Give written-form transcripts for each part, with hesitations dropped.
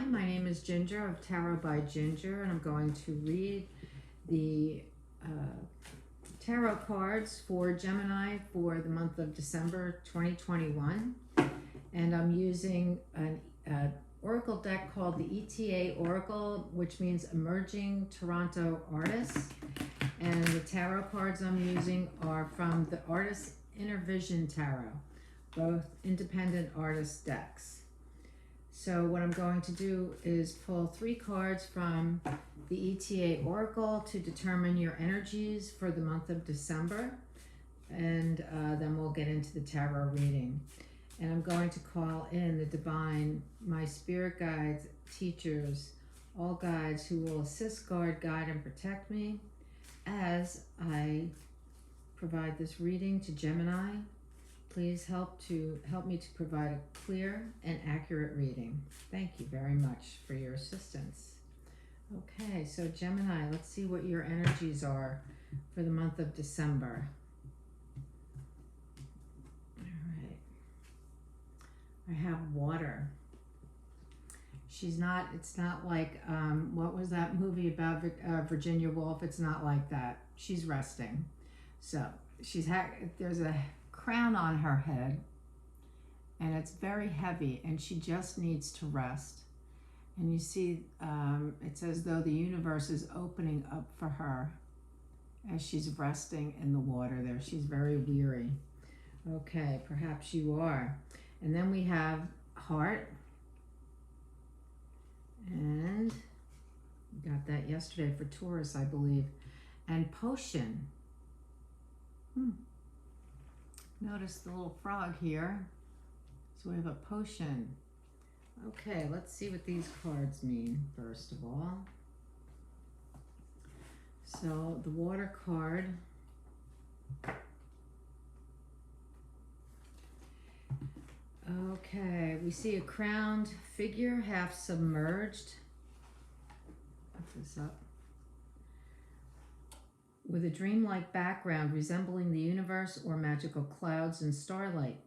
Hi, my name is Ginger of Tarot by Ginger, and I'm going to read the tarot cards for Gemini for the month of December 2021. And I'm using an oracle deck called the ETA Oracle, which means Emerging Toronto Artists. And the tarot cards I'm using are from the Artist Inner Vision Tarot, both independent artist decks. So what I'm going to do is pull 3 cards from the ETA Oracle to determine your energies for the month of December, and then we'll get into the tarot reading. And I'm going to call in the divine, my spirit guides, teachers, all guides who will assist, guide, and protect me as I provide this reading to Gemini. Please help me to provide a clear and accurate reading. Thank you very much for your assistance. Okay, so Gemini, let's see what your energies are for the month of December. All right. I have water. It's not like, what was that movie about Virginia Woolf? It's not like that. She's resting. So there's a crown on her head, and it's very heavy, and she just needs to rest. And you see, it's as though the universe is opening up for her as she's resting in the water there. She's very weary. Okay, perhaps you are. And then we have heart, and we got that yesterday for Taurus, I believe, and potion. Notice the little frog here. So we have a potion. Okay, let's see what these cards mean, first of all. So the water card. Okay, we see a crowned figure, half submerged. Put this up. With a dreamlike background resembling the universe or magical clouds and starlight.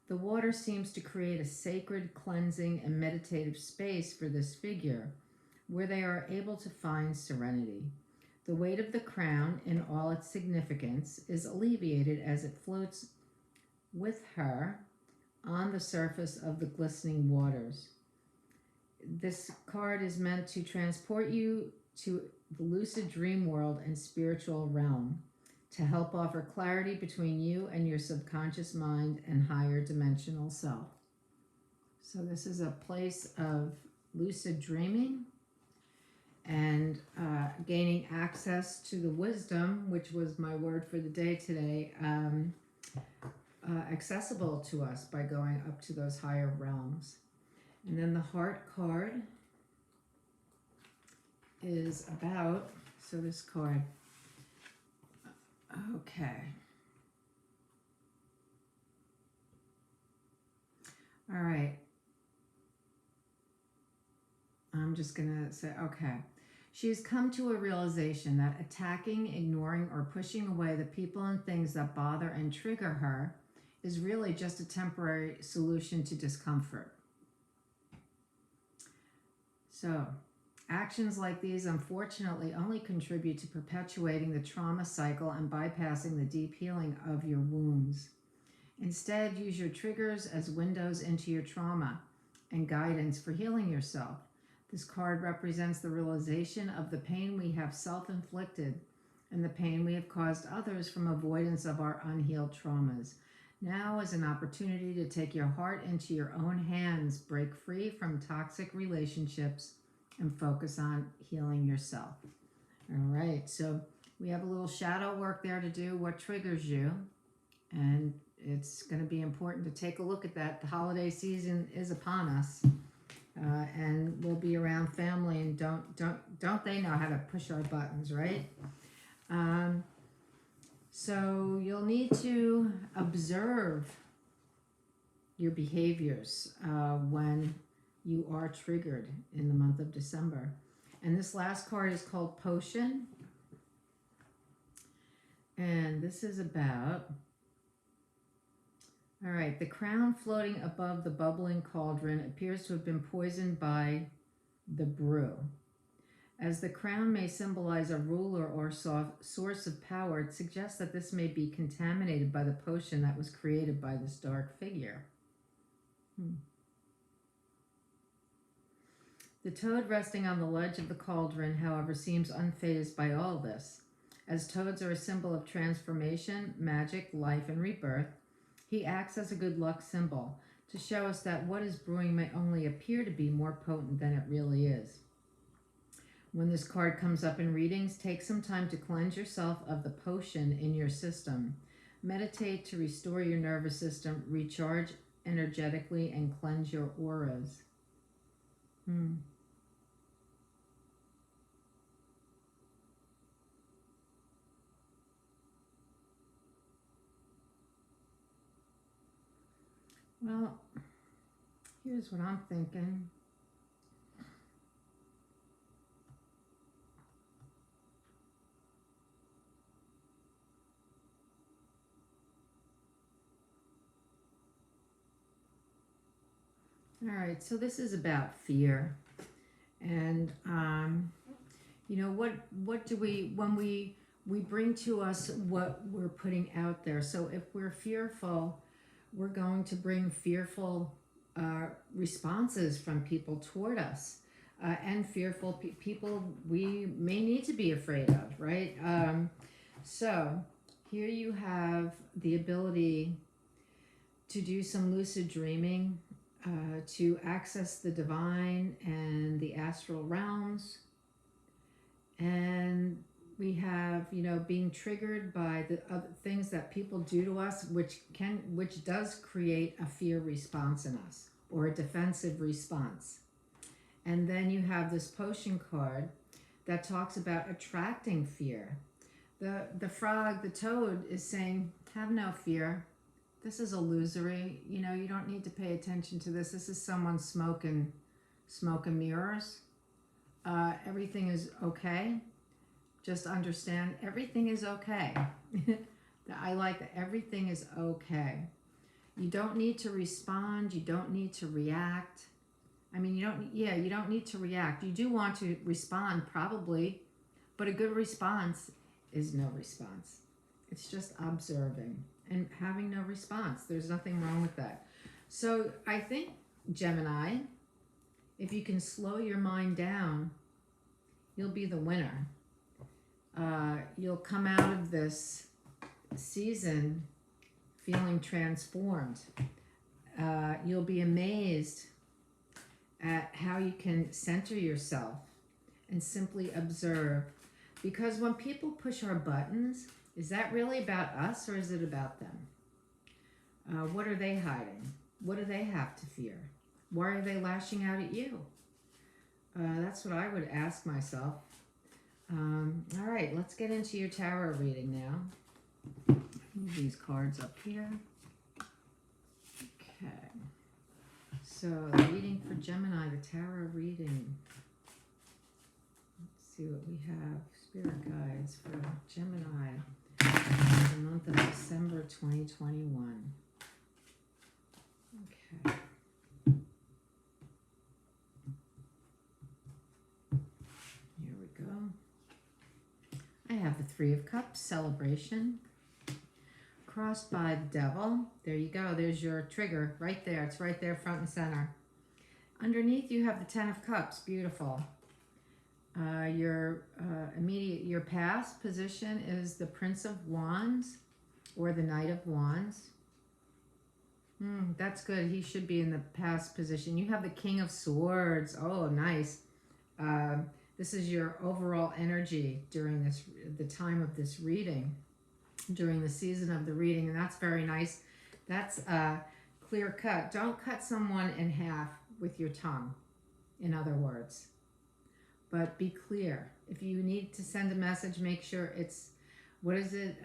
The water seems to create a sacred, cleansing, and meditative space for this figure, where they are able to find serenity. The weight of the crown, in all its significance, is alleviated as it floats with her on the surface of the glistening waters. This card is meant to transport you to the lucid dream world and spiritual realm, to help offer clarity between you and your subconscious mind and higher dimensional self. So this is a place of lucid dreaming and gaining access to the wisdom, which was my word for the day today, accessible to us by going up to those higher realms. And then the heart card is about, so this card, okay. All right. I'm just going to say, okay. She has come to a realization that attacking, ignoring, or pushing away the people and things that bother and trigger her is really just a temporary solution to discomfort. So, actions like these, unfortunately, only contribute to perpetuating the trauma cycle and bypassing the deep healing of your wounds. Instead, use your triggers as windows into your trauma and guidance for healing yourself. This card represents the realization of the pain we have self-inflicted and the pain we have caused others from avoidance of our unhealed traumas. Now is an opportunity to take your heart into your own hands, break free from toxic relationships, and focus on healing yourself. All right, so we have a little shadow work there to do, what triggers you, and it's going to be important to take a look at that. The holiday season is upon us, and we'll be around family, and don't they know how to push our buttons, right? So you'll need to observe your behaviors when you are triggered in the month of December. And this last card is called Potion. And this is about, all right, the crown floating above the bubbling cauldron appears to have been poisoned by the brew. As the crown may symbolize a ruler or source of power, it suggests that this may be contaminated by the potion that was created by this dark figure. The toad resting on the ledge of the cauldron, however, seems unfazed by all this. As toads are a symbol of transformation, magic, life, and rebirth, he acts as a good luck symbol to show us that what is brewing may only appear to be more potent than it really is. When this card comes up in readings, take some time to cleanse yourself of the potion in your system. Meditate to restore your nervous system, recharge energetically, and cleanse your auras. Well, here's what I'm thinking. All right, so this is about fear. And, what do we, when we bring to us what we're putting out there. So if we're fearful, we're going to bring fearful responses from people toward us, and fearful people we may need to be afraid of, right? So here you have the ability to do some lucid dreaming, to access the divine and the astral realms. And we have, being triggered by the other things that people do to us, which does create a fear response in us, or a defensive response. And then you have this potion card that talks about attracting fear. The frog, the toad, is saying, have no fear. This is illusory. You don't need to pay attention to this. This is someone smoke and mirrors. Everything is okay. Just understand everything is okay. I like that everything is okay. You don't need to respond. You don't need to react. You don't need to react. You do want to respond probably, but a good response is no response. It's just observing and having no response. There's nothing wrong with that. So I think, Gemini, if you can slow your mind down, you'll be the winner. You'll come out of this season feeling transformed. You'll be amazed at how you can center yourself and simply observe. Because when people push our buttons, is that really about us, or is it about them? What are they hiding? What do they have to fear? Why are they lashing out at you? That's what I would ask myself. All right, let's get into your tarot reading now. Move these cards up here. Okay. So, the reading for Gemini, the tarot reading. Let's see what we have. Spirit guides for Gemini, the month of December 2021. Okay. Here we go. I have the Three of Cups, celebration. Crossed by the Devil. There you go. There's your trigger right there. It's right there, front and center. Underneath you have the Ten of Cups. Beautiful. Your past position is the Prince of Wands or the Knight of Wands. That's good. He should be in the past position. You have the King of Swords. Oh, nice. This is your overall energy during the time of this reading, during the season of the reading, and that's very nice. That's clear cut. Don't cut someone in half with your tongue, in other words. But be clear. If you need to send a message, make sure it's, what is it?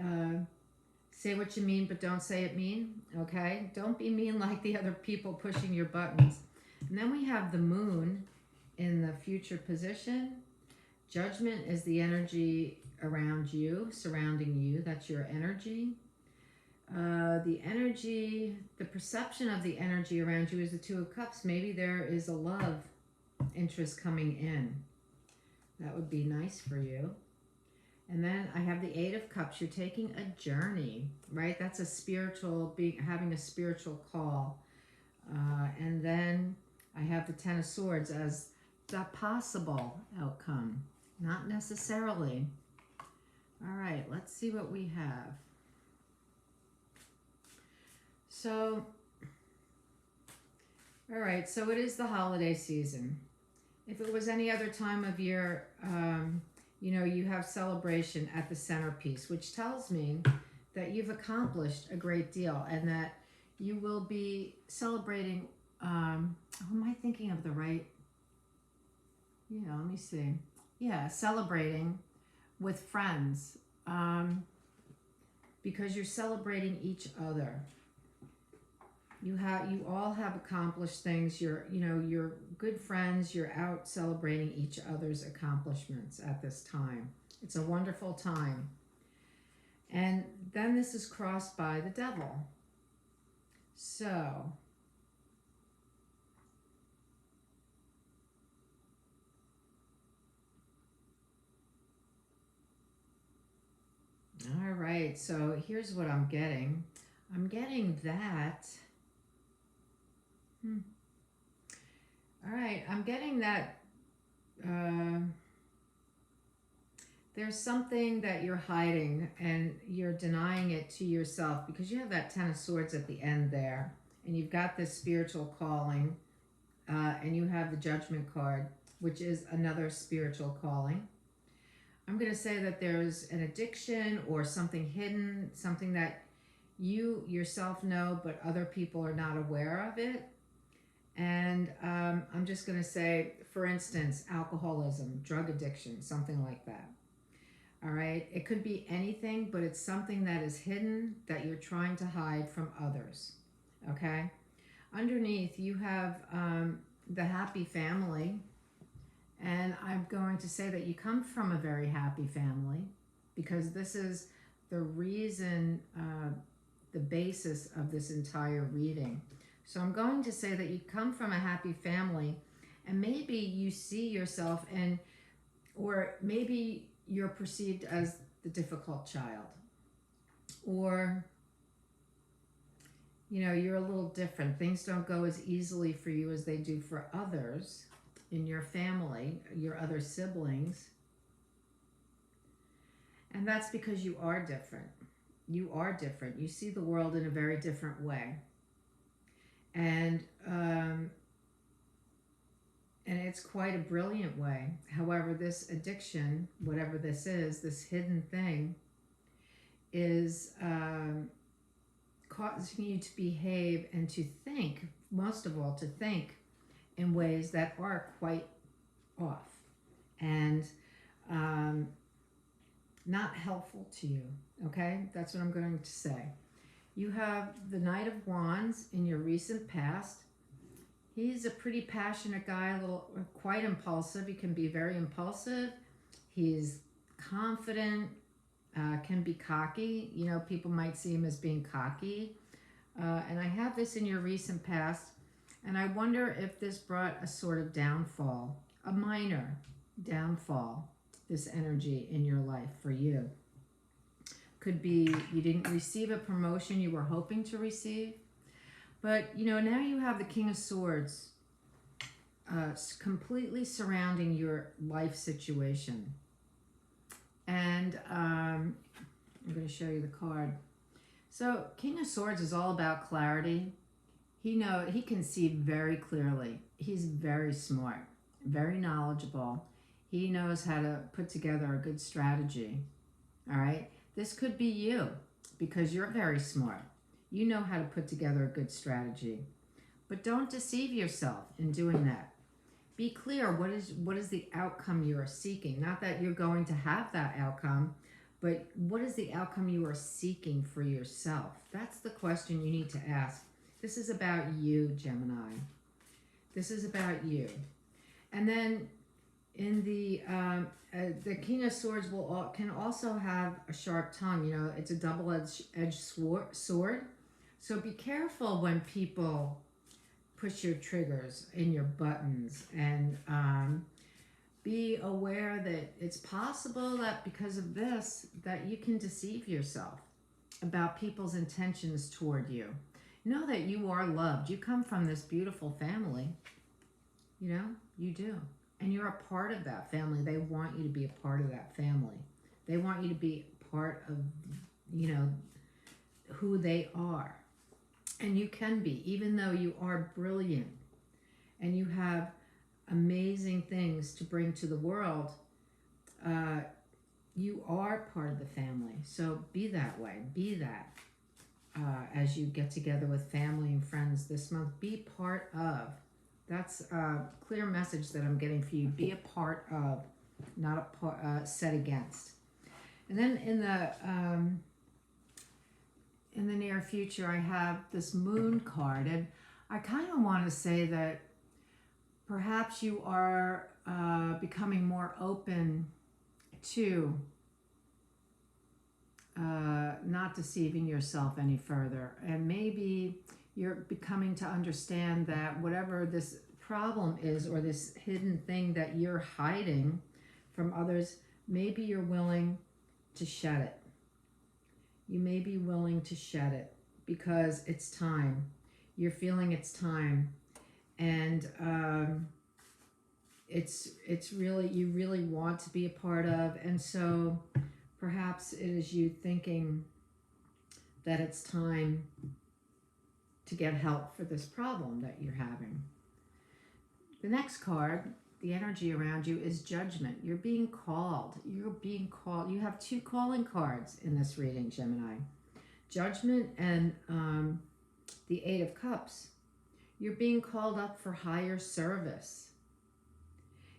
Say what you mean, but don't say it mean. Okay? Don't be mean like the other people pushing your buttons. And then we have the Moon in the future position. Judgment is the energy around you, surrounding you. That's your energy. The perception of the energy around you is the Two of Cups. Maybe there is a love interest coming in. That would be nice for you. And then I have the Eight of Cups. You're taking a journey, right? That's a spiritual, having a spiritual call. And then I have the Ten of Swords as the possible outcome, not necessarily. All right, let's see what we have. So, all right, so it is the holiday season. If it was any other time of year, you know, you have celebration at the centerpiece, which tells me that you've accomplished a great deal and that you will be celebrating, who am I thinking of the right? Yeah, let me see. Yeah, celebrating with friends, because you're celebrating each other. You all have accomplished things. You're good friends. You're out celebrating each other's accomplishments at this time. It's a wonderful time. And then this is crossed by the devil. So, all right. So here's what I'm getting. I'm getting that. All right, I'm getting that there's something that you're hiding and you're denying it to yourself because you have that Ten of Swords at the end there, and you've got this spiritual calling, and you have the Judgment card, which is another spiritual calling. I'm going to say that there's an addiction or something hidden, something that you yourself know, but other people are not aware of it. And I'm just going to say, for instance, alcoholism, drug addiction, something like that. All right. It could be anything, but it's something that is hidden that you're trying to hide from others. Okay. Underneath, you have the happy family. And I'm going to say that you come from a very happy family because this is the reason, the basis of this entire reading. So I'm going to say that you come from a happy family, and maybe you see yourself or maybe you're perceived as the difficult child, or, you know, you're a little different. Things don't go as easily for you as they do for others in your family, your other siblings. And that's because you are different. You are different. You see the world in a very different way. And it's quite a brilliant way. However, this addiction, whatever this is, this hidden thing, is causing you to behave and to think, most of all, to think in ways that are quite off and not helpful to you. Okay? That's what I'm going to say. You have the Knight of Wands in your recent past. He's a pretty passionate guy, quite impulsive. He can be very impulsive. He's confident, can be cocky. You know, people might see him as being cocky. And I have this in your recent past, and I wonder if this brought a sort of downfall, a minor downfall, this energy in your life for you. Could be you didn't receive a promotion you were hoping to receive. But, you know, now you have the King of Swords completely surrounding your life situation. And I'm going to show you the card. So King of Swords is all about clarity. He can see very clearly. He's very smart, very knowledgeable. He knows how to put together a good strategy. All right. This could be you because you're very smart. You know how to put together a good strategy. But don't deceive yourself in doing that. Be clear, what is the outcome you are seeking? Not that you're going to have that outcome, but what is the outcome you are seeking for yourself? That's the question you need to ask. This is about you, Gemini. This is about you. And then in the King of Swords can also have a sharp tongue. You know, it's a double-edged sword. So be careful when people push your triggers in your buttons, and be aware that it's possible that because of this that you can deceive yourself about people's intentions toward you. Know that you are loved. You come from this beautiful family. You know, you do. And you're a part of that family. They want you to be a part of that family. They want you to be part of, you know, who they are. And you can be, even though you are brilliant and you have amazing things to bring to the world, you are part of the family. So be that way. Be that. As you get together with family and friends this month, be part of. That's a clear message that I'm getting for you. Be a part of, not a part, set against. And then in the near future, I have this moon card, and I kind of want to say that perhaps you are becoming more open to not deceiving yourself any further. And maybe you're becoming to understand that whatever this problem is, or this hidden thing that you're hiding from others, maybe you're willing to shed it. You may be willing to shed it because it's time. You're feeling it's time. And it's really, you really want to be a part of. And so perhaps it is you thinking that it's time to get help for this problem that you're having. The next card, the energy around you, is judgment. You're being called. You're being called. You have two calling cards in this reading, Gemini. Judgment and the Eight of Cups. You're being called up for higher service.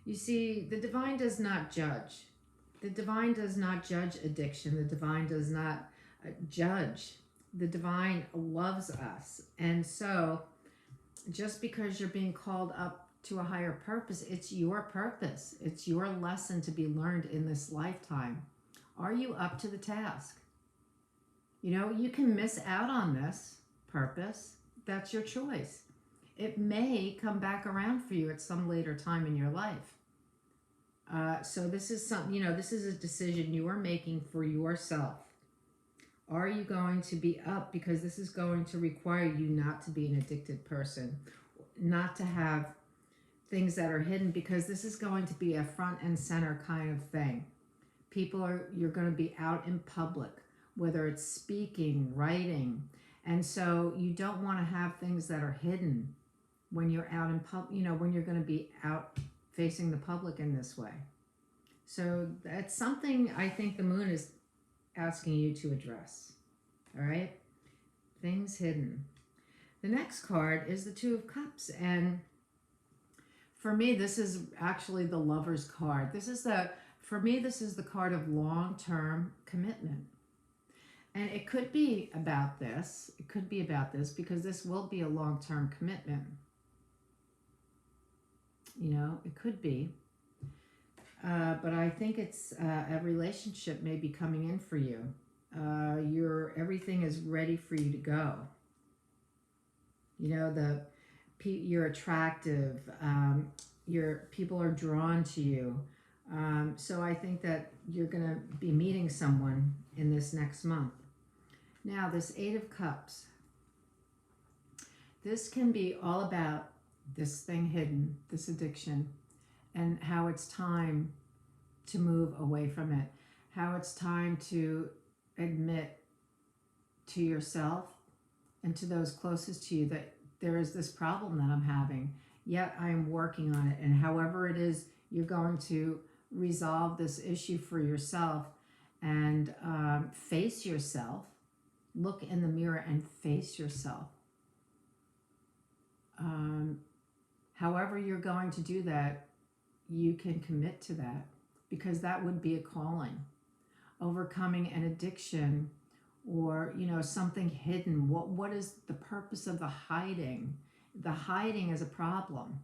You see, the divine does not judge. The divine does not judge addiction. The divine does not judge. The divine loves us. And so just because you're being called up to a higher purpose, it's your purpose. It's your lesson to be learned in this lifetime. Are you up to the task? You know, you can miss out on this purpose. That's your choice. It may come back around for you at some later time in your life. So this is something, you know, this is a decision you are making for yourself. Are you going to be up? Because this is going to require you not to be an addicted person, not to have things that are hidden, because this is going to be a front and center kind of thing. You're going to be out in public, whether it's speaking, writing. And so you don't want to have things that are hidden when you're out in public, you know, when you're going to be out facing the public in this way. So that's something I think the moon is asking you to address. All right? Things hidden. The next card is the Two of Cups. And for me, this is actually the Lover's card. For me, this is the card of long-term commitment. And it could be about this. It could be about this because this will be a long-term commitment. You know, it could be. But I think it's a relationship may be coming in for you. Everything is ready for you to go. You know, you're attractive. People are drawn to you. So I think that you're going to be meeting someone in this next month. Now, this Eight of Cups. This can be all about this thing hidden, this addiction, and how it's time to move away from it. How it's time to admit to yourself and to those closest to you that there is this problem that I'm having, yet I am working on it. And however it is, you're going to resolve this issue for yourself and face yourself. Look in the mirror and face yourself. However you're going to do that, you can commit to that, because that would be a calling. Overcoming an addiction, or, you know, something hidden. What is the purpose of the hiding? The hiding is a problem.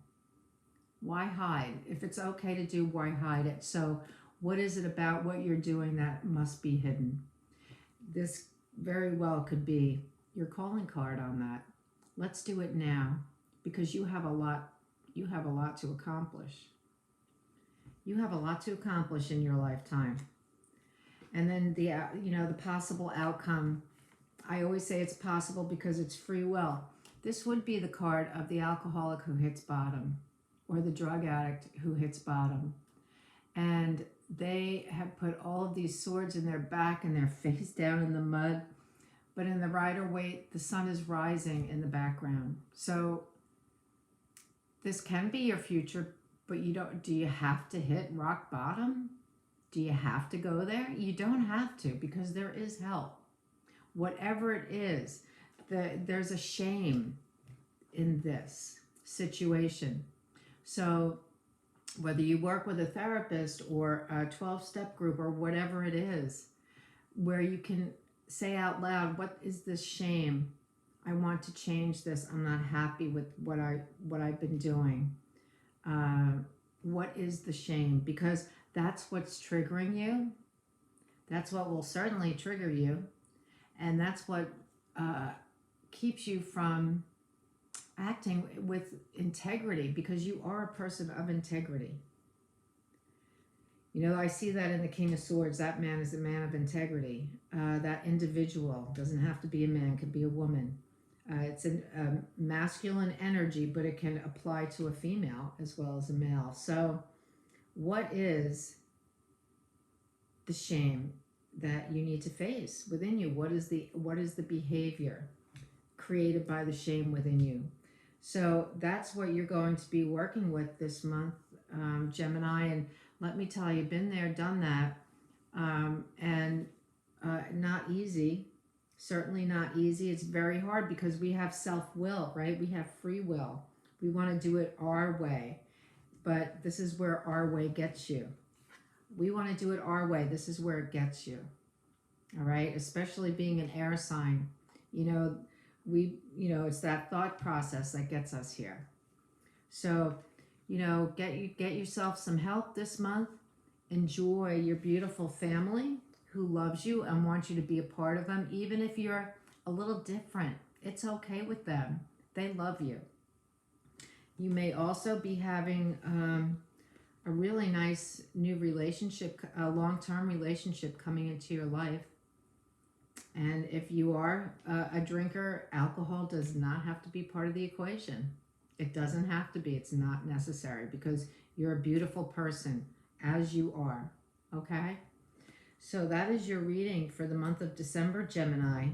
Why hide? If it's okay to do, why hide it? So what is it about what you're doing that must be hidden? This very well could be your calling card on that. Let's do it now, because you have a lot to accomplish. You have a lot to accomplish in your lifetime. And then the the possible outcome, I always say it's possible because it's free will. This would be the card of the alcoholic who hits bottom, or the drug addict who hits bottom. And they have put all of these swords in their back and they're face down in the mud. But in the Rider-Waite, the sun is rising in the background. So this can be your future, but do you have to hit rock bottom? Do you have to go there? You don't have to, because there is help. Whatever it is, there's a shame in this situation. So whether you work with a therapist or a 12-step group or whatever it is, where you can say out loud, what is this shame? I want to change this. I'm not happy with what I've been doing. What is the shame? Because that's what's triggering you. That's what will certainly trigger you. And that's what keeps you from acting with integrity, because you are a person of integrity. I see that in the King of Swords. That man is a man of integrity. That individual doesn't have to be a man, could be a woman. It's a masculine energy, but it can apply to a female as well as a male. So what is the shame that you need to face within you? What is the behavior created by the shame within you? So that's what you're going to be working with this month, Gemini. And let me tell you, been there, done that, and not easy. Certainly not easy. It's very hard because we have self-will, right? We have free will. We want to do it our way, but this is where our way gets you. We want to do it our way. This is where it gets you. All right? Especially being an air sign. It's that thought process that gets us here. So, get yourself some help this month. Enjoy your beautiful family who loves you and wants you to be a part of them, even if you're a little different. It's okay with them. They love you. You may also be having a really nice new relationship, a long-term relationship coming into your life. And if you are a drinker, alcohol does not have to be part of the equation. It doesn't have to be. It's not necessary, because you're a beautiful person as you are. Okay? So that is your reading for the month of December, Gemini.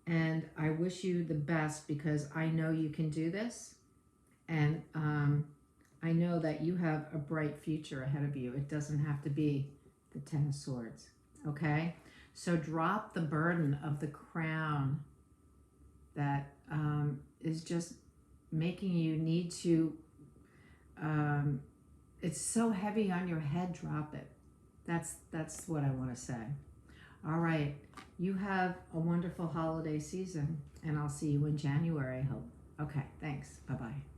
And I wish you the best, because I know you can do this. And I know that you have a bright future ahead of you. It doesn't have to be the Ten of Swords. Okay? So drop the burden of the crown that is just making you need to, it's so heavy on your head. Drop it. That's what I want to say. All right. You have a wonderful holiday season, and I'll see you in January, I hope. Okay. Thanks. Bye-bye.